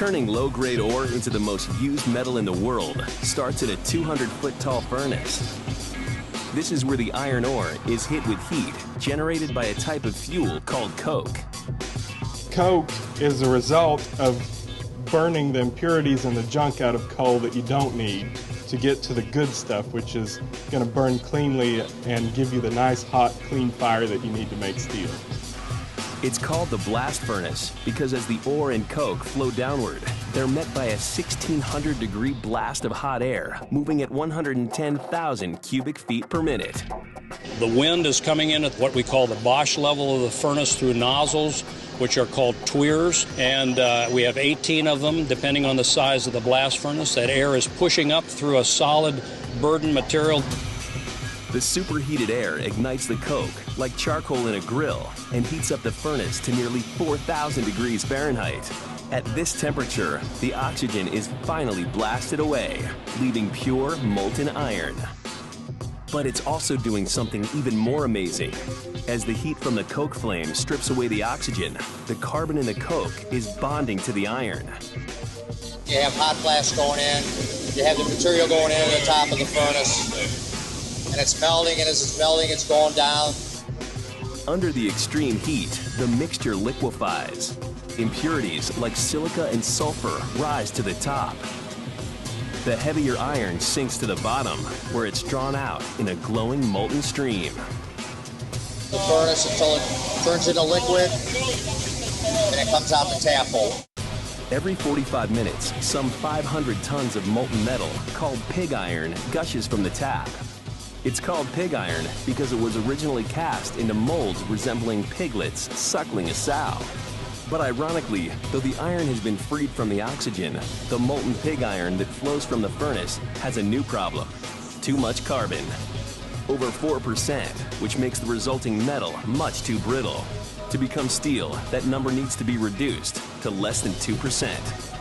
Turning low-grade ore into the most used metal in the world starts at a 200-foot-tall furnace. This is where the iron ore is hit with heat generated by a type of fuel called coke. Coke is a result of burning the impurities and the junk out of coal that you don't need to get to the good stuff, which is going to burn cleanly and give you the nice, hot, clean fire that you need to make steel. It's called the blast furnace because as the ore and coke flow downward, they're met by a 1,600-degree blast of hot air moving at 110,000 cubic feet per minute. The wind is coming in at what we call the Bosch level of the furnace through nozzles, which are called tuyeres, and we have 18 of them depending on the size of the blast furnace. That air is pushing up through a solid burden material. The superheated air ignites the coke like charcoal in a grill and heats up the furnace to nearly 4,000 degrees Fahrenheit. At this temperature, the oxygen is finally blasted away, leaving pure molten iron. But it's also doing something even more amazing. As the heat from the coke flame strips away the oxygen, the carbon in the coke is bonding to the iron. You have hot blast going in, you have the material going in at the top of the furnace, and it's melting, and as it's melting, it's going down. Under the extreme heat, the mixture liquefies. Impurities like silica and sulfur rise to the top. The heavier iron sinks to the bottom, where it's drawn out in a glowing molten stream. The furnace until it turns into liquid, and it comes out the tap hole. Every 45 minutes, some 500 tons of molten metal, called pig iron, gushes from the tap. It's called pig iron because it was originally cast into molds resembling piglets suckling a sow. But ironically, though the iron has been freed from the oxygen, the molten pig iron that flows from the furnace has a new problem: too much carbon. Over 4%, which makes the resulting metal much too brittle. To become steel, that number needs to be reduced to less than 2%.